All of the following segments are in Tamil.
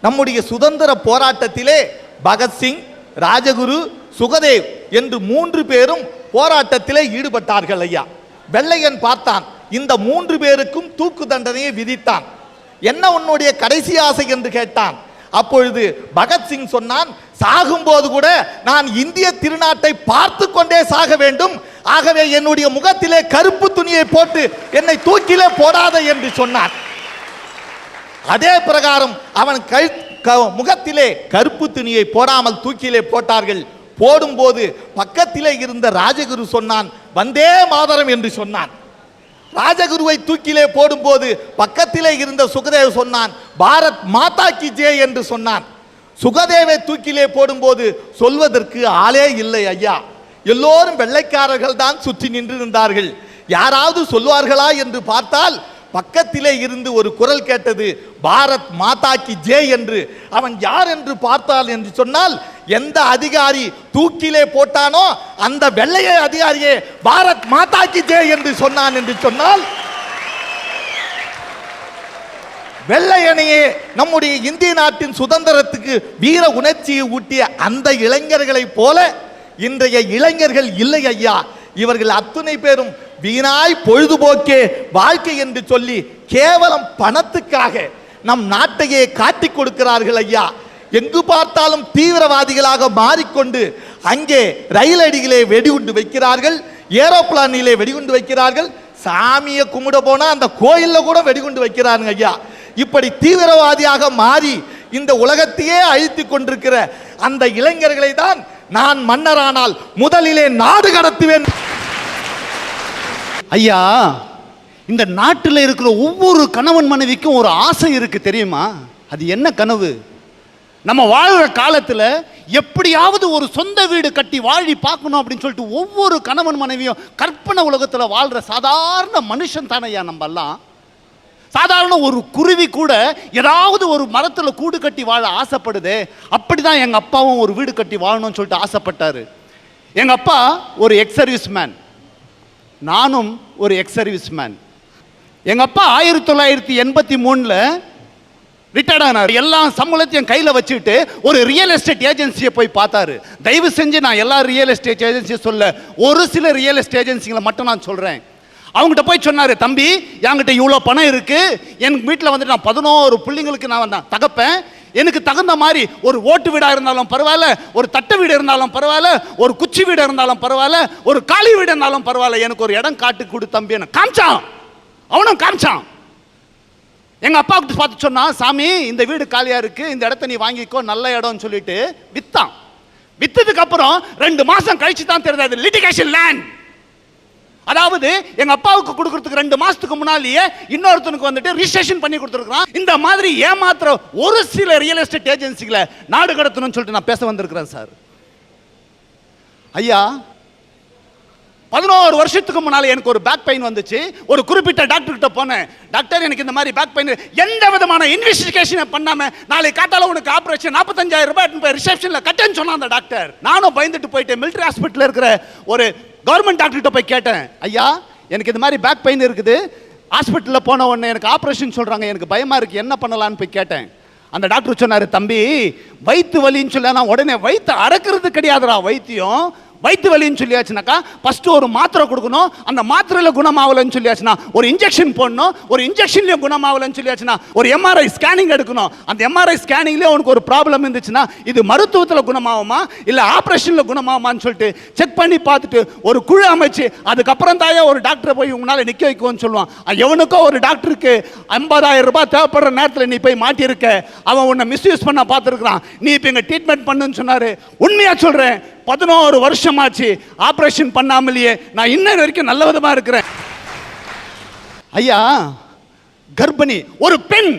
நம்முடைய சுதந்திர போராட்டத்திலே பகத்சிங், ராஜகுரு, சுகதேவ் என்று 3 பேரும் போராட்டத்திலே ஈடுபட்டார்கள் ஐயா. வெள்ளையன் பார்த்தான், இந்த 3 பேருக்கும் தூக்கு தண்டனையை விதித்தான். என்ன உன்னுடைய கடைசி ஆசை என்று கேட்டான். அப்பொழுது பகத்சிங் சொன்னான், சாகும்போது கூட நான் இந்திய திருநாட்டை பார்த்து கொண்டே சாக வேண்டும், ஆகவே என்னுடைய முகத்திலே கருப்பு துணியை போட்டு என்னை தூக்கிலே போடாத என்று சொன்னான். அதே பிரகாரம் அவன் முகத்திலே கருப்பு துணியை போடாமல் தூக்கிலே போட்டார்கள். போடும்போது பக்கத்திலே இருந்த ராஜகுரு சொன்னான், வந்தே மாதரம் என்று சொன்னான். ராஜகுருவை தூக்கிலே போடும்போது பக்கத்திலே இருந்த சுகதேவ் சொன்னான், பாரத் மாதா கி ஜெய் என்று சொன்னான். சுகதேவை தூக்கிலே போடும்போது சொல்வதற்கு ஆளே இல்லை ஐயா. எல்லோரும் வெள்ளைக்காரர்கள் தான் சுற்றி நின்று இருந்தார்கள். யாராவது சொல்வார்களா என்று பார்த்தால் பக்கத்திலே இருந்து ஒரு குரல் கேட்டது, பாரத் மாதா கி ஜெய் என்று. அவன் யார் என்று பார்த்தால் என்று சொன்னால், எந்த அதிகாரி தூக்கிலே போட்டானோ அந்த வெள்ளைய அதிகாரியே பாரத் மாதா கி ஜெய் என்று சொன்னான் என்று சொன்னால், வெள்ளையனையே நம்முடைய இந்திய நாட்டின் சுதந்திரத்துக்கு வீர உணர்ச்சியை ஊட்டிய அந்த இளைஞர்களைப் போல இன்றைய இளைஞர்கள் இல்லை ஐயா. இவர்கள் அத்துணை பேரும் வீணாய் பொழுதுபோக்கே வாழ்க்கை என்று சொல்லி கேவலம் பணத்துக்காக நம் நாட்டையே காட்டி கொடுக்கிறார்கள் ஐயா. எங்கு பார்த்தாலும் தீவிரவாதிகளாக மாறிக்கொண்டு அங்கே ரயில் அடியிலே வெடிகுண்டு வைக்கிறார்கள், ஏரோப்ளானிலே வெடிகுண்டு வைக்கிறார்கள், சாமியை கும்பிட போனா அந்த கோயில்ல கூட வெடிகுண்டு வைக்கிறாங்க ஐயா. இப்படி தீவிரவாதியாக மாறி இந்த உலகத்தையே அழித்து கொண்டிருக்கிற அந்த இளைஞர்களை தான் நான் மன்னரானால் முதலிலே நாடு கடத்துவேன். ஐயா, இந்த நாட்டில் இருக்கிற ஒவ்வொரு கணவன் மனைவிக்கும் ஒரு ஆசை இருக்கு தெரியுமா? அது என்ன கனவு? நம்ம வாழ்கிற காலத்தில் எப்படியாவது ஒரு சொந்த வீடு கட்டி வாழி பார்க்கணும் அப்படின்னு சொல்லிட்டு ஒவ்வொரு கணவன் மனைவியும் கற்பனை உலகத்தில் வாழ்கிற சாதாரண மனுஷன் தானே ஐயா நம்ம எல்லாம். சாதாரண ஒரு குருவி கூட ஏதாவது ஒரு மரத்தில் கூடு கட்டி வாழ ஆசைப்படுதே. அப்படிதான் எங்கள் அப்பாவும் ஒரு வீடு கட்டி வாழணும்னு சொல்லிட்டு ஆசைப்பட்டாரு. எங்கள் அப்பா ஒரு எக்ஸ் சர்வீஸ் மேன், நானும் ஒரு எக்ஸ் சர்வீஸ் மேன். எங்கள் அப்பா 1983 ரிட்டையர்ட் ஆனார். எல்லா சம்பளத்தையும் கையில் வச்சுட்டு ஒரு ரியல் எஸ்டேட் ஏஜென்சியை போய் பார்த்தாரு. தயவு செஞ்சு நான் எல்லா ரியல் எஸ்டேட் ஏஜென்சியை சொல்ல, ஒரு சில ரியல் எஸ்டேட் ஏஜென்சிகளை மட்டும் நான் சொல்கிறேன். அவங்ககிட்ட போய் சொன்னார், தம்பி என்கிட்ட இவ்வளோ பணம் இருக்குது, என் வீட்டில் வந்துட்டு நான் 11 பிள்ளைங்களுக்கு நான் தகப்பேன், எனக்கு தகுந்த மாதிரி ஒரு ஓட்டு வீடாக இருந்தாலும் பரவாயில்ல, ஒரு தட்டை வீடு இருந்தாலும் பரவாயில்ல, ஒரு குச்சி வீடு இருந்தாலும் பரவாயில்ல, ஒரு காலி வீடு இருந்தாலும் பரவாயில்ல, எனக்கு ஒரு இடம் காட்டு கொடு தம்பி. எனக்கு காமிச்சான், அவனும் காமிச்சான். எங்கள் அப்பா கிட்ட பார்த்து சொன்னா, சாமி இந்த வீடு காலியாக இருக்குது, இந்த இடத்த நீ வாங்கிக்கோ, நல்ல இடம்னு சொல்லிட்டு வித்தான். வித்ததுக்கு அப்புறம் 2 மாதம் கழிச்சு தான் தெரியாது லிட்டிகேஷன் லேண்ட். அதாவது எங்க அப்பாவுக்கு கொடுக்கறதுக்கு 2 மாசத்துக்கு முன்னாலேயே இன்னொருத்தனுக்கு வந்துட்டு ரிஜிஸ்ட்ரேஷன் பண்ணி கொடுத்துருக்கான். இந்த மாதிரி ஏமாத்துற ஒரு சில ரியல் எஸ்டேட் ஏஜென்சிகளை நாடு கடத்தணும்னு சொல்லிட்டு நான் பேச வந்திருக்கிறேன் சார். ஐயா, 11 வருஷத்துக்கு முன்னால எனக்கு ஒரு பேக் பெயின் வந்துச்சு. ஒரு குறிப்பிட்ட டாக்டர் கிட்ட போனேன். டாக்டர் எனக்கு இந்த மாதிரி பேக் பெயின், எந்த விதமான இன்வெஸ்டிகேஷன் பண்ணாம நாளை காத்தால உனக்கு ஆபரேஷன் 45,000 ரூபாய் ரிசப்ஷன்ல கட்டேன்னு சொன்னான் அந்த டாக்டர். நானும் பயந்துட்டு போயிட்டு மிலிட்டரி ஹாஸ்பிட்டல் இருக்கிற ஒரு கவர்மெண்ட் டாக்டர்கிட்ட போய் கேட்டேன், ஐயா எனக்கு இந்த மாதிரி பேக் பெயின் இருக்குது, ஹாஸ்பிட்டலில் போன உடனே எனக்கு ஆப்ரேஷன் சொல்கிறாங்க, எனக்கு பயமாக இருக்குது, என்ன பண்ணலான்னு போய் கேட்டேன். அந்த டாக்டர் சொன்னார், தம்பி வயிற்று வலின்னு சொல்ல, நான் உடனே வயிற்று அறக்கிறது கிடையாதுடா வைத்தியம். வயிற்று வலின்னு சொல்லியாச்சுனாக்கா ஃபர்ஸ்ட் ஒரு மாத்திரை கொடுக்கணும், அந்த மாத்திரையில் குணமாகலன்னு சொல்லியாச்சுன்னா ஒரு இன்ஜெக்ஷன் போடணும், ஒரு இன்ஜெக்ஷன்லேயும் குணமாகலன்னு சொல்லியாச்சுன்னா ஒரு எம்ஆர்ஐ ஸ்கேனிங் எடுக்கணும். அந்த எம்ஆர்ஐ ஸ்கேனிங்லேயே உனக்கு ஒரு ப்ராப்ளம் இருந்துச்சுன்னா இது மருத்துவத்தில் குணமாகுமா இல்லை ஆப்ரேஷனில் குணமாகுமான்னு சொல்லிட்டு செக் பண்ணி பார்த்துட்டு ஒரு குழு அமைச்சு அதுக்கப்புறம் தாயா ஒரு டாக்டரை போய் உங்களால் நிற்க வைக்கும்னு சொல்லுவான். எவனுக்கோ ஒரு டாக்டருக்கு 50,000 ரூபாய் தேவைப்படுற நேரத்தில் நீ போய் மாட்டியிருக்க, அவன் உன்னை மிஸ்யூஸ் பண்ண பார்த்துருக்குறான், நீ இப்போ இங்கே ட்ரீட்மெண்ட் பண்ணுன்னு சொன்னார். உண்மையாக சொல்கிறேன், 11 வருஷமாச்சு ஆபரேஷன் பண்ணாமலேயே நான் இன்ன வரைக்கும் நல்ல விதமா இருக்கிறேன். ஐயா, கர்ப்பிணி ஒரு பெண்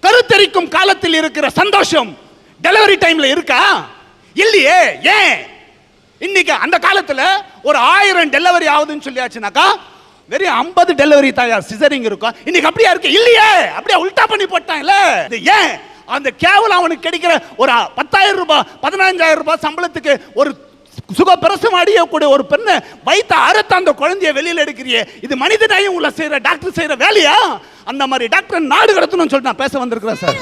கருத்தரிக்கும் காலத்தில் இருக்கிற சந்தோஷம் டெலிவரி டைம்ல இருக்கா? இல்லையே. ஏன்? இன்னைக்கு அந்த காலத்துல ஒரு 1000 டெலிவரி ஆகுதுன்னு சொல்லியாச்சுனாக்கா வெறும் 50 டெலிவரி தாயா சிசரிங் இருக்கும். இன்னைக்கு அப்படியா இருக்கு? இல்லையே, அப்படியே உல்டா பண்ணி போட்டாங்கல்ல. ஏன்? அந்த கேவலம் அவனுக்கு கிடைக்கிற ஒரு 10,000 ரூபாய் 15,000 ரூபாய் சம்பளத்துக்கு ஒரு சுகப்பிரசவம் அடையக்கூடிய ஒரு பெண்ணை வைத்த அறுத்த அந்த குழந்தைய வெளியில் எடுக்கிறியே, இது மனித நேயம் உள்ள டாக்டர் செய்யற வேலையா? அந்த மாதிரி டாக்டர் நாடு கடத்தணும்னு சொல்லிட்டு நான் பேச வந்திருக்கிறேன் சார்.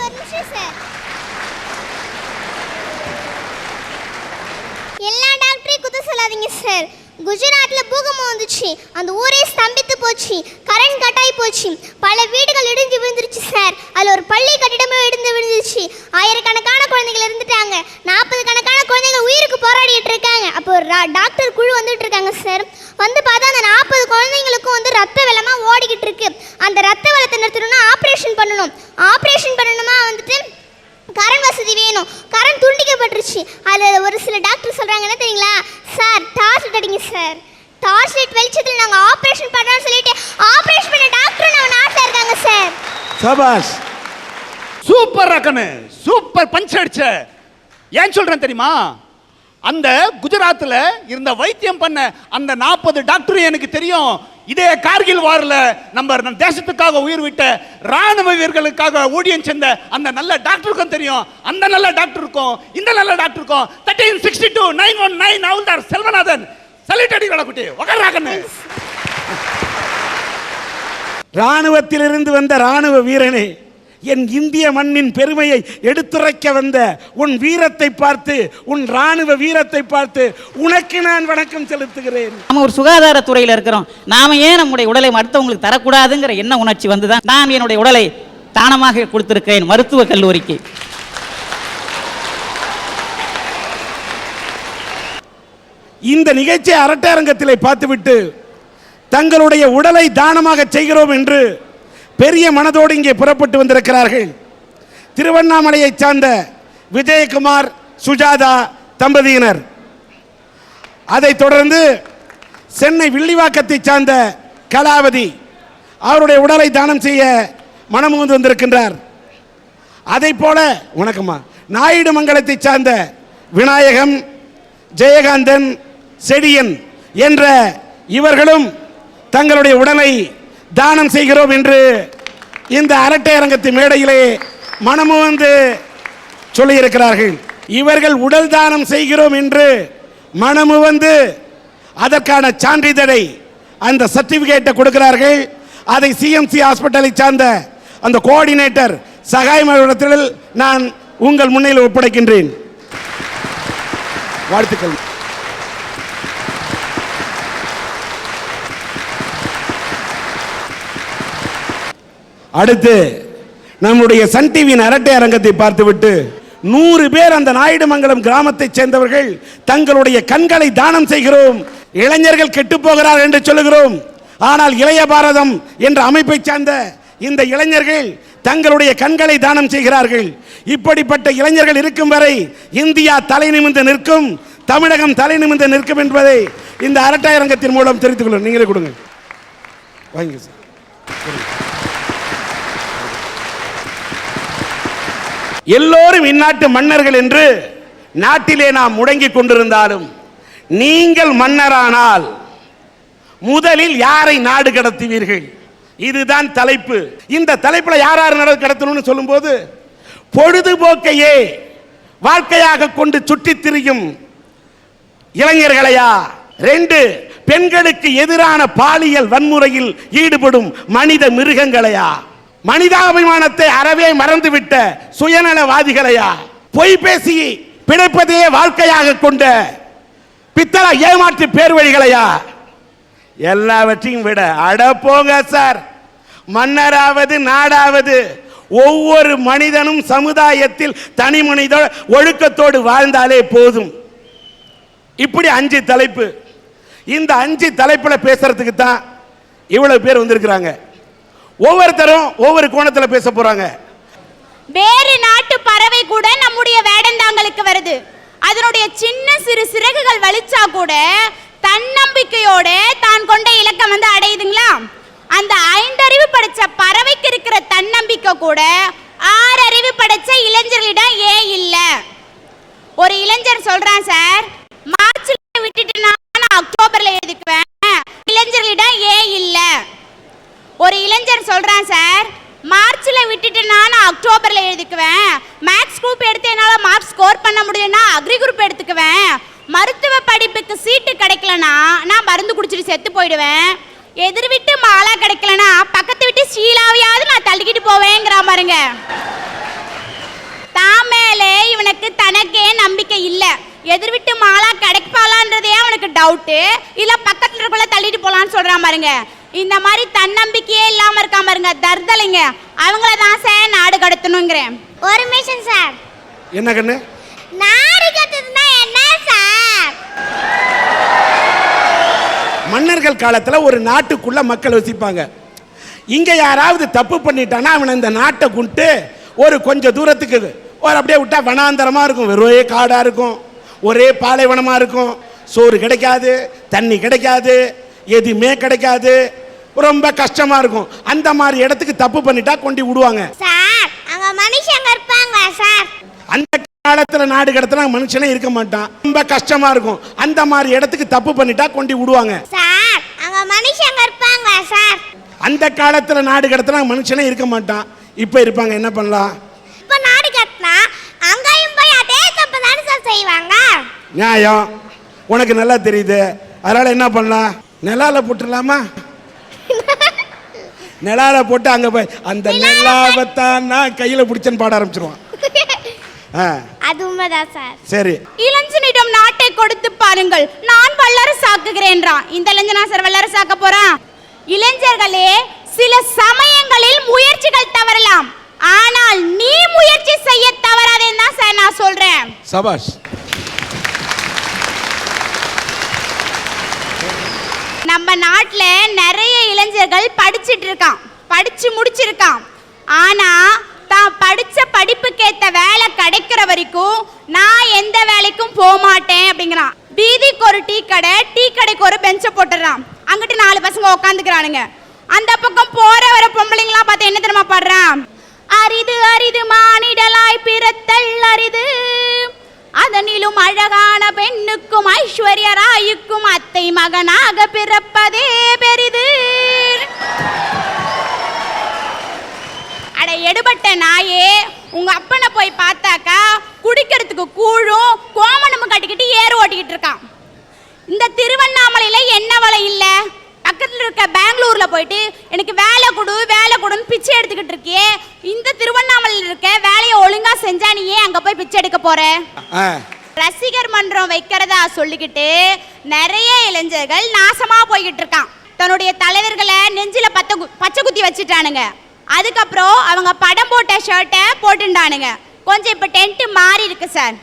சார். குஜராத்ல பூகம்பம் வந்துச்சு. அந்த ஊரே ஸ்தம்பித்து போச்சு. கரண்ட் கட் ஆகி போச்சு. பல வீடுகள் இடிஞ்சு விழுந்துருச்சு சார். அதில் ஒரு பள்ளி கட்டிடமே இடிந்து விழுந்துருச்சு. ஆயிரக்கணக்கான குழந்தைகள் இருந்துட்டாங்க. 40 கணக்கான குழந்தைகள் உயிருக்கு போராடிட்டு இருக்காங்க. அப்போ ஒரு டாக்டர் குழு வந்துட்டு இருக்காங்க சார். வந்து பார்த்தா அந்த 40 குழந்தைங்களுக்கும் வந்து ரத்த வெள்ளமா ஓடிக்கிட்டு இருக்கு. அந்த ரத்த வெள்ளத்தை நிறுத்தணும்னா ஆப்ரேஷன் பண்ணணும். ஆப்ரேஷன் பண்ணணுமா வந்துட்டு கரண்ட் வசதி வேணும். கரண்ட் துண்டிக்கப்பட்டுருச்சு. அதில் ஒரு சில டாக்டர் சொல்கிறாங்க என்ன தெரியுங்களா சார், டார்ச் லைட் அடிங்க சார். டார்ச் லைட் வெளிச்சத்தில் நாங்கள் ஆப்ரேஷன் பண்ணுறோம்னு சொல்லிட்டு ஆப்ரேஷன் பண்ண டாக்டரும் நம்ம நாட்டில் இருக்காங்க சார். சபாஷ், சூப்பர் ரக்கனு, சூப்பர் பஞ்ச் அடிச்ச. ஏன் சொல்றேன் தெரியுமா? அந்த குஜராத்தில் இருந்த வைத்தியம் பண்ண அந்த 40 டாக்டரும் எனக்கு தெரியும். இதே கார்கில் வாரில் நம்ம தேசத்துக்காக உயிர் விட்ட ராணுவ வீரர்களுக்காக ஊழியம் செஞ்ச அந்த நல்ல டாக்டருக்கும் தெரியும். அந்த நல்ல டாக்டருக்கும் இந்த நல்ல டாக்டருக்கும் 1362 919 ஹவுல்தார் செல்வநாதன் சல்யூட் அடி வளக்குட்டி வகராகன்னு. ராணுவத்திலிருந்து வந்த ராணுவ வீரனே, என் இந்திய மண்ணின் பெருமையை எடுத்துரைக்க வந்த உன் வீரத்தை பார்த்து, உன் ராணுவ வீரத்தை பார்த்து உனக்கு நான் வணக்கம் செலுத்துகிறேன். நம்ம ஒரு சுகாதாரத்துறையில் இருக்கிறோம். நாம ஏன் நம்முடைய உடலை மருத்துவங்களுக்கு தரக்கூடாதுங்கிற எண்ண உணர்ச்சி வந்துதான் நான் என்னுடைய உடலை தானமாக கொடுத்திருக்கிறேன் மருத்துவக் கல்லூரிக்கு. இந்த நிகழ்ச்சி அரட்டரங்கத்திலே பார்த்துவிட்டு தங்களுடைய உடலை தானமாக செய்கிறோம் என்று பெரிய மனதோடு இங்கே புறப்பட்டு வந்திருக்கிறார்கள். திருவண்ணாமலையை சார்ந்த விஜயகுமார் சுஜாதா தம்பதியினர். அதைத் தொடர்ந்து சென்னை வில்லிவாக்கத்தை சார்ந்த கலாவதி அவருடைய உடலை தானம் செய்ய மனமுந்து வந்திருக்கின்றார். அதைப் போல வணக்கம்மா நாயுடு மங்கலத்தை சார்ந்த விநாயகம், ஜெயகாந்தன், செடியன் என்ற இவர்களும் தங்களுடைய உடலை தானம் செய்கிறோம் என்று இந்த அரட்டை அரங்கத்து மேடையிலே மனமுவந்து சொல்லியிருக்கிறார்கள். இவர்கள் உடல் தானம் செய்கிறோம் என்று மனமுவந்து அதற்கான சான்றிதழை அந்த சர்டிபிகேட்டை கொடுக்கிறார்கள். அதை சிஎம்சி ஹாஸ்பிட்டலை சார்ந்த அந்த கோஆர்டினேட்டர் சகாய் மண்டலத்தில் நான் உங்கள் முன்னில் ஒப்படைக்கின்றேன். வாழ்த்துக்கள். அடுத்து நம்முடைய சன் டிவியின் அரட்டை அரங்கத்தை பார்த்துவிட்டு 100 பேர் அந்த நாயுடுமங்கலம் கிராமத்தைச் சேர்ந்தவர்கள் தங்களுடைய கண்களை தானம் செய்கிறோம், இளைஞர்கள் கெட்டு போகிறார் என்று சொல்லுகிறோம். ஆனால் இளைய பாரதம் என்ற அமைப்பை சார்ந்த இந்த இளைஞர்கள் தங்களுடைய கண்களை தானம் செய்கிறார்கள். இப்படிப்பட்ட இளைஞர்கள் இருக்கும் வரை இந்தியா தலை நிமிர்ந்து நிற்கும், தமிழகம் தலை நிமிர்ந்து நிற்கும் என்பதை இந்த அரட்டை அரங்கத்தின் மூலம் தெரிவித்துக் கொள்ளும். நீங்களே கொடுங்க. வாங்க சார். எல்லோரும் இந்நாட்டு மன்னர்கள் என்று நாட்டிலே நாம் முடங்கிக் கொண்டிருந்தாலும் நீங்கள் மன்னரானால் முதலில் யாரை நாடு கடத்துவீர்கள்? இதுதான் தலைப்பு. இந்த தலைப்புல யார் நாடு கடத்தணும்னு சொல்லும்போது பொழுதுபோக்கையே வாழ்க்கையாக கொண்டு சுற்றித் திரியும் இளைஞர்களையா, 2 பெண்களுக்கு எதிரான பாலியல் வன்முறையில் ஈடுபடும் மனித மிருகங்களையா, மனிதாபிமானத்தை அறவே மறந்துவிட்ட சுயநலவாதிகளையா, பொய் பேசி பிழைப்பதையே வாழ்க்கையாக கொண்ட பித்தள ஏமாற்று பேர் வழிகளையா, எல்லாவற்றையும் விட அட போங்க சார், மன்னராவது நாடாவது ஒவ்வொரு மனிதனும் சமுதாயத்தில் தனி மனித ஒழுக்கத்தோடு வாழ்ந்தாலே போதும். இப்படி 5 தலைப்பு. இந்த 5 தலைப்புல பேசுறதுக்கு தான் இவ்வளவு பேர் வந்திருக்கிறாங்க. ஒவ்வொருத்தரும் ஒவ்வொரு கோணத்துல பேச போறாங்க. வேறு நாட்டு பறவை கூட நம்முடைய வேடந்தாங்களுக்கு வருது. அதனுடைய சின்ன சிறு சிறகுகள் வலிச்சா கூட தன்னம்பிக்கையோட தான் கொண்ட இலக்கம் அடையுதுங்களா? அந்த 5 அறிவு படைச்ச பறவைக்கு இருக்கிற தன்னம்பிக்கை கூட 6 அறிவு படைச்ச இளைஞர்களிடம் ஏன் இல்ல? ஒரு இளைஞர் சொல்றான், சார் மார்ச்ல விட்டுட்டு நான் அக்டோபர்ல எழுதுக்குவேன், இளைஞர்களிடம் ஏன் இல்ல? ஒரு இளைஞர் சொல்றான், சார் மார்ச்ல விட்டுட்டு நான் அக்டோபர்ல எழுதுக்குவேன், மேத்ஸ் குரூப் எடுத்து என்னால மார்க் ஸ்கோர் பண்ண முடியலன்னா அக்ரி குரூப் எடுத்துக்குவேன், மருத்துவ படிப்புக்கு சீட்டு கிடைக்கலனா நான் மருந்து குடிச்சிட்டு செத்து போயிடுவேன், எதிர் விட்டு மாலா கிடைக்கலனா பக்கத்து விட்டு ஷீலாவையாவது நான் தள்ளிக்கிட்டு போவேங்கிற பாருங்க. தான் மேலே இவனுக்கு தனக்கே நம்பிக்கை இல்லை. எதிர் விட்டு மாலா கிடைப்பாளான்றதே அவனுக்கு டவுட்டு. இல்ல பக்கத்துல இருக்கக்குள்ள தள்ளிட்டு போலான்னு சொல்றான் பாருங்க. இந்த மாதிரி தன்னம்பிக்கையே இல்லாம இருக்காம பாருங்க தர்தலைங்க, அவங்கள தான் சார் நாடு கடத்தணுங்கிறேன். ஒரு நிமிஷம் சார். என்ன கண்ணு? நாடு கடத்துனா என்ன சார்? மன்னர்கள் காலத்துல ஒரு நாட்டுக்குள்ள மக்கள் வசிப்பாங்க. இங்க யாராவது தப்பு பண்ணிட்டானா அவனை இந்த நாட்டை கொண்டு ஒரு கொஞ்சம் தூரத்துக்கு ஒரு அப்படியே விட்டா வனாந்தரமா இருக்கும், வெறும் காடா இருக்கும், ஒரே பாலைவனமா இருக்கும், சோறு கிடைக்காது, தண்ணி கிடைக்காது, எதுவுமே கிடைக்காது, ரொம்ப கஷ்டமா இருக்கும். அந்த மாதிரி இடத்துக்கு தப்பு பண்ணிட்டா கொண்டு விடுவாங்க சார். அங்க மனுஷங்க இருப்பாங்க சார். அந்த காலத்துல நாடு கடத்தினா மனுஷனே இருக்க மாட்டான், ரொம்ப கஷ்டமா இருக்கும். அந்த மாதிரி இடத்துக்கு தப்பு பண்ணிட்டா கொண்டு விடுவாங்க சார். அங்க மனுஷங்க இருப்பாங்க சார். அந்த காலத்துல நாடு கடத்தினா மனுஷனே இருக்க மாட்டான், இப்ப இருப்பாங்க. என்ன பண்ணலாம்? இப்ப நாடு கடத்தினா அங்கேயும் போய் அதே தப்பு தானே சார் செய்வாங்க. நியாயம் உனக்கு நல்லா தெரியுது. அதனால என்ன பண்ணலாம்? நிலால போட்டுடலாமா? நிலால போட்டு அங்க போய் அந்த நிலாவத்தான் நான் கையில பிடிச்சேன்னு பாட ஆரம்பிச்சிருவான். அது உண்மைதான் சார். சரி. இளைஞனிடம் நாட்டை கொடுத்து பாருங்கள், நான் வல்லரசாக்குகிறேன்றான். இந்த இளைஞனா சார் வல்லரசாக்க போறான்? இளைஞர்களே, சில சமயங்களில் முயற்சிகள் தவறலாம், ஆனால் நீ முயற்சி செய்ய தவறாதேன்னு தான் சார் நான் சொல்றேன். சபாஷ். நம்ம நாட்டுல நிறைய இளைஞர்கள் படிச்சிட்டு இருக்கான், படிச்சு முடிச்சிருக்கான். ஆனா தான் படிச்ச படிப்புக்கேத்த வேலை கிடைக்கிற வரைக்கும் நான் எந்த வேலைக்கும் போக மாட்டேன் அப்படிங்கிறான். பீதிக்கு ஒரு டீ கடைக்கு ஒரு பெஞ்சை போட்டுறான். அங்கிட்டு 4 பசங்க உட்காந்துக்கிறானுங்க. அந்த பக்கம் போற வர பொம்பளைங்களாம் பார்த்து என்ன தெரியுமா பாடுறான்? அரிது அரிது மானிடலாய் பிறத்தல் அரிது, அதனிலும் அழகான பெண்ணுக்கும் ஐஸ்வர்ய ராயுக்கும் அத்தை மகனாக பிறப்பதே பெரிது. அட எடுபட்ட நாயே, உங்க அப்பனை போய் பார்த்தாக்கா குடிக்கிறதுக்கு கூழும் கோமணமும் கட்டிக்கிட்டு ஏறு ஓட்டிக்கிட்டு இருக்கான். இந்த திருவண்ணாமலையில என்ன வலை இல்ல? பக்கத்துல இருக்க பெங்களூர்ல போயிட்டு எனக்கு வேலை கொடுன்னு பிச்சை எடுத்துக்கிட்டு இருக்கியே. இந்த திருவண்ணாமலையில் இருக்க வேலையை ஒழுங்கா செஞ்சா நீ ஏன் அங்க போய் பிச்சை எடுக்க போற? ரசிகர் மன்றம் வைக்கிறதா சொல்லிக்கிட்டு நிறைய இளைஞர்கள் நாசமா போய்கிட்டு இருக்கான். தன்னுடைய தலைவர்களை நெஞ்சில பச்சை குத்தி வச்சுட்டானுங்க. அதுக்கப்புறம் அவங்க படம் போட்ட ஷர்ட்டை போட்டுட்டானுங்க. கொஞ்சம் இப்ப டென்ட் மாறி இருக்கு சார்.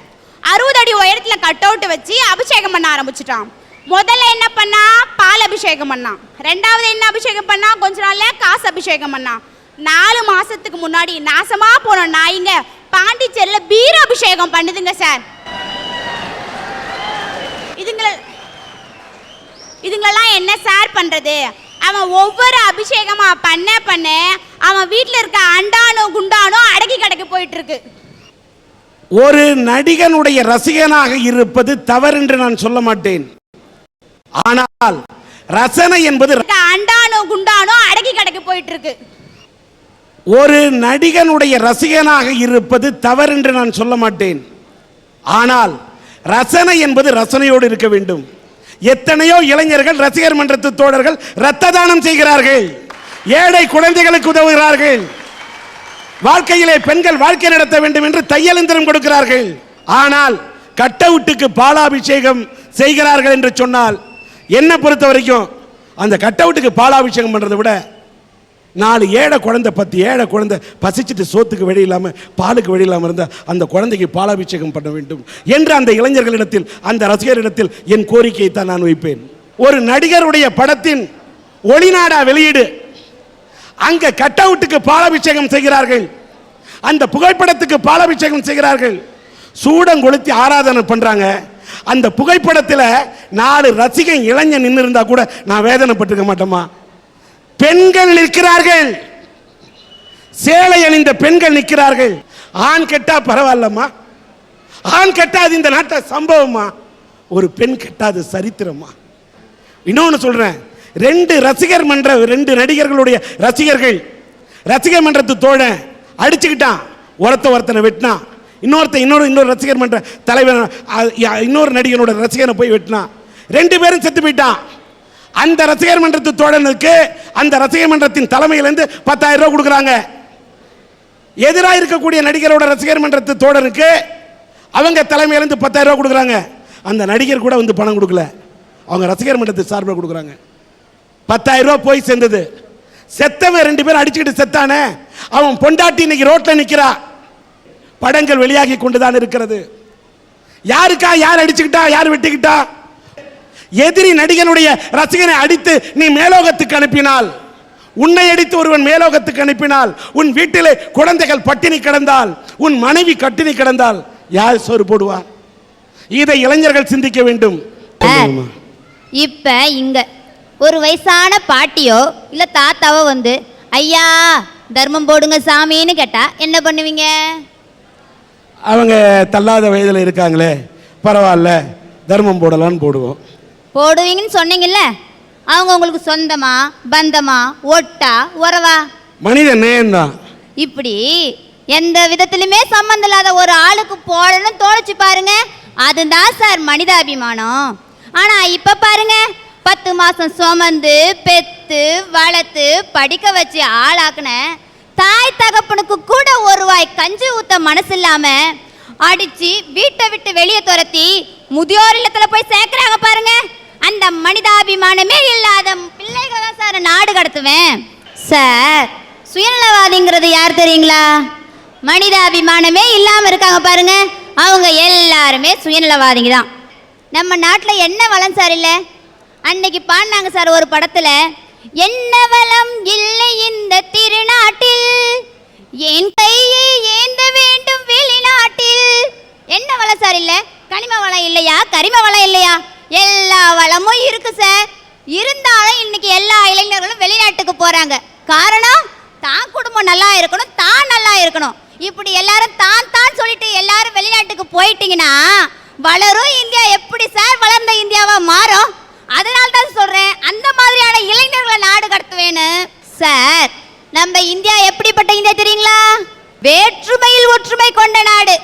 60 அடி உயரத்துல கட் அவுட் வச்சு அபிஷேகம் பண்ண ஆரம்பிச்சுட்டான். முதல்ல என்ன பண்ணா? பால் அபிஷேகம் பண்ணான். ரெண்டாவது என்ன அபிஷேகம் பண்ணா? கொஞ்ச நாள்ல காசு அபிஷேகம் பண்ணான். 4 மாசத்துக்கு முன்னாடி நாசமா போன நாய்ங்க பாண்டிச்சேரியில பீர அபிஷேகம் பண்ணுதுங்க சார். இதுங்களெல்லாம் என்ன சார் பண்றது? அவன் ஒவ்வொரு அபிஷேகமா பண்ண அவன் வீட்டுல இருக்க அண்டானோ குண்டானோ அடக்கி கடைக்கு போயிட்டு இருக்கு. ஒரு நடிகனுடைய ரசிகனாக இருப்பது தவறு என்று நான் சொல்ல மாட்டேன். ஆனால் ரசனை என்பது அண்டானோ குண்டானோ அடக்கி கடைக்கு போயிட்டு இருக்கு. ஒரு நடிகனுடைய ரசிகனாக இருப்பது தவறு என்று நான் சொல்ல மாட்டேன். ஆனால் ரசனை என்பது ரசனையோடு இருக்க வேண்டும். எத்தனையோ இளைஞர்கள் ரசிகர் மன்றத்து தோழர்கள் இரத்த தானம் செய்கிறார்கள், ஏழை குழந்தைகளுக்கு உதவுகிறார்கள், வாழ்க்கையிலே பெண்கள் வாழ்க்கை நடத்த வேண்டும் என்று தையலந்திரம் கொடுக்கிறார்கள். ஆனால் கட்டவுட்டுக்கு பாலாபிஷேகம் செய்கிறார்கள் என்று சொன்னால் என்ன பொறுத்த வரைக்கும் அந்த கட்டவுட்டுக்கு பாலாபிஷேகம் பண்றதை விட 4 ஏழை குழந்தை 10 ஏழை குழந்தை பசிச்சுட்டு சோத்துக்கு வழி இல்லாமல் பாலுக்கு வழி இல்லாமல் இருந்தால் அந்த குழந்தைக்கு பாலாபிஷேகம் பண்ண வேண்டும் என்று அந்த இளைஞர்களிடத்தில் அந்த ரசிகரிடத்தில் என் கோரிக்கையை தான் நான் வைப்பேன். ஒரு நடிகருடைய படத்தின் ஒளிநாடா வெளியீடு, அங்க கட் அவுட்டுக்கு பாலாபிஷேகம் செய்கிறார்கள், அந்த புகைப்படத்துக்கு பாலாபிஷேகம் செய்கிறார்கள், சூடம் கொளுத்தி ஆராதனை பண்றாங்க. அந்த புகைப்படத்தில் 4 ரசிகன் இளைஞன் நின்று இருந்தா கூட நான் வேதனைப்பட்டிருக்க மாட்டோமா? பெண்கள் நிற்கிறார்கள், சேலை அணிந்த பெண்கள் நிற்கிறார்கள். ஆண் கெட்டா பரவாயில்லம்மா, ஆண் கெட்டாது இந்த நாட்டை சம்பவமா, ஒரு பெண் கெட்டாது சரித்திரமா. இன்னொன்னு சொல்றேன், 2 ரசிகர் மன்ற 2 நடிகர்களுடைய ரசிகர் மன்றத்து தோழன் அடிச்சுக்கிட்டான், ஒருத்தனை வெட்டினான், இன்னொரு ரசிகர் மன்ற தலைவர் இன்னொரு நடிகனோட ரசிகனை போய் வெட்டினான், 2 பேரும் செத்து போயிட்டான். அந்த ரசிகர் மன்றத்து தோழனுக்கு அந்த ரசிகர் மன்றத்தின் தலைமையிலிருந்து 10,000 ரூபாய் கொடுக்குறாங்க. எதிராக இருக்கக்கூடிய நடிகரோட ரசிகர் மன்றத்து தோழனுக்கு அவங்க தலைமையிலேருந்து 10,000 ரூபா கொடுக்குறாங்க. அந்த நடிகர் கூட வந்து பணம் கொடுக்கல, அவங்க ரசிகர் மன்றத்து சார்பில் கொடுக்குறாங்க. 10,000 ரூபா போய் சேர்ந்தது. செத்தவன் 2 பேர் அடிச்சுக்கிட்டு செத்தானே, அவன் பொண்டாட்டி இன்னைக்கு ரோட்ல நிக்கிறா. படங்கள் வெளியாகி கொண்டுதான் இருக்கிறது. யாருக்கா யார் அடிச்சுக்கிட்டா, யார் வெட்டிக்கிட்டா? எதிரி நடிகனுடைய ரசிகனை அடித்து நீ மேலோகத்துக்கு அனுப்பினால், உன்னை அடித்து ஒருவன் மேலோகத்துக்கு அனுப்பினால், உன் வீட்டிலே குழந்தைகள் பட்டினி கிடந்தால், உன் மனைவி கட்டினி கிடந்தால் யார் சோறு போடுவார்? இதை இளைஞர்கள் சிந்திக்க வேண்டும். இப்ப இங்க ஒரு வயசான பாட்டியோ இல்ல தாத்தாவோ வந்து ஐயா தர்மம் போடுங்க சாமின்னு கேட்டா என்ன பண்ணுவீங்க? அவங்க தள்ளாத வயதில் இருக்காங்களே, பரவாயில்ல தர்மம் போடலான்னு போடுவோம். போடுவீங்கன்னு சொன்னீங்கல்ல, அவங்க உங்களுக்கு சொந்தமா பந்தமா ஒட்டா உறவா? மனித நேயம்தான். இப்படி எந்த விதத்திலுமே சம்பந்தம் இல்லாத ஒரு ஆளுக்கு போடணும்னு தோணுச்சு பாருங்க, அதுதான் சார் மனிதாபிமானம். ஆனா இப்ப பாருங்க, 10 மாசம் சுமந்து பெத்து வளர்த்து படிக்க வச்சு ஆளாக்குன தாய் தகப்பனுக்கு கூட ஒரு வாய் கஞ்சி ஊத்த மனசு இல்லாம அடிச்சு வீட்டை விட்டு வெளியே துரத்தி முதியோர் இல்லத்துல போய் சேர்க்கிறாங்க பாருங்க. அந்த மனிதாபிமானமே இல்லாத பிள்ளைகள் தான் சார் நாடு கடத்துவேன். சார் சுயநலவாதிங்கிறது யார் தெரியுங்களா? மனிதாபிமானமே இல்லாம இருக்காங்க பாருங்க, அவங்க எல்லாருமே சுயநலவாதிங்க தான். நம்ம நாட்டில் என்ன வளம் சார் இல்லை? அன்னைக்கு பாடினாங்க சார் ஒரு படத்துல, என்ன வளம் இல்லை இந்த திருநாட்டில், என் கையை ஏந்த வேண்டும் வெளிநாட்டில். என்ன வளம் சார் இல்லை? கனிம வளம் இல்லையா, கரிம வளம் இல்லையா? எல்லா வளமும் இருக்கு சார். இருந்தாலும் இன்னைக்கு எல்லா இளைஞர்களும் வெளிநாட்டுக்கு போறாங்க. காரணம், தான் குடும்பம் நல்லா இருக்கணும், தான் நல்லா இருக்கணும். இப்படி எல்லாரும் தான் தான் சொல்லிட்டு எல்லாரும் வெளிநாட்டுக்கு போயிட்டீங்கன்னா வளரும் இந்தியா எப்படி சார் வளர்ந்த இந்தியாவா மாறும்? அதனால தான் சொல்றேன், அந்த மாதிரியான இளைஞர்களை நாடு கடத்துவேன்னு. சார் நம்ம இந்தியா எப்படிப்பட்ட இந்தியா தெரியுங்களா? வேற்றுமையில் ஒற்றுமை கொண்ட நாடு.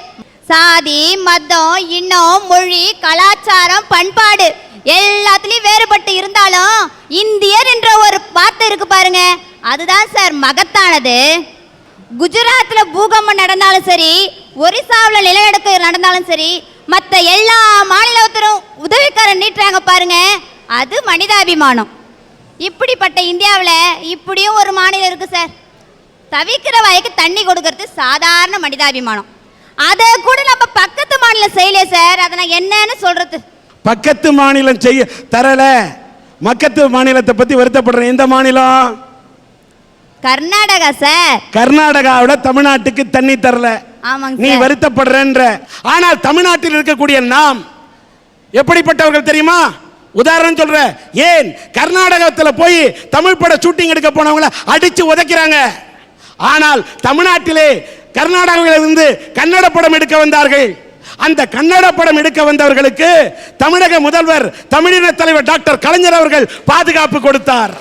சாதி மதம் இனம் மொழி கலாச்சாரம் பண்பாடு எல்லாத்துலயும் வேறுபட்டு இருந்தாலும் இந்தியர் என்ற ஒரு வார்த்தை இருக்கு பாருங்க, அதுதான் சார் மகத்தானது. குஜராத்ல பூகம்பம் நடந்தாலும் சரி, ஒரிசாவில் நிலநடுக்கம் நடந்தாலும் சரி, மற்ற எல்லா மாநிலத்திலும் உதவிக்காரன் நீட்டுறாங்க பாருங்க, அது மனிதாபிமானம். இப்படிப்பட்ட இந்தியாவில் இப்படியும் ஒரு மாநிலம் இருக்கு சார். தவிக்கிற வாய்க்கு தண்ணி கொடுக்கறது சாதாரண மனிதாபிமானம். அதை கூட நம்ம பக்கத்து மாநிலம் செய்யல சார். அதை நான் என்னன்னு சொல்றது? பக்கத்து மாநிலம் செய்ய தரல, மக்கத்து மாநிலத்தை பத்தி வருத்தப்படுறேன். எந்த மாநிலம்? கர்நாடகா சார். கர்நாடகாவோட தமிழ்நாட்டுக்கு தண்ணி தரல, ஆமாங்க. நீ வருத்தப்படுறன்ற. ஆனால் தமிழ்நாட்டில் இருக்கக்கூடிய நாம் எப்படிப்பட்டவர்கள் தெரியுமா? உதாரணம் சொல்ற, ஏன் கர்நாடகத்தில் போய் தமிழ் பட ஷூட்டிங் எடுக்க போனவங்களை அடிச்சு உதைக்கிறாங்க. ஆனால் தமிழ்நாட்டிலே கர்நாடகாவிலிருந்து கன்னட படம் எடுக்க வந்தார்கள். அந்த கன்னட படம் எடுக்க வந்தவர்களுக்கு தமிழக முதல்வர் தமிழின தலைவர் டாக்டர் கலைஞர் அவர்கள் பாதுகாப்பு கொடுத்தார்.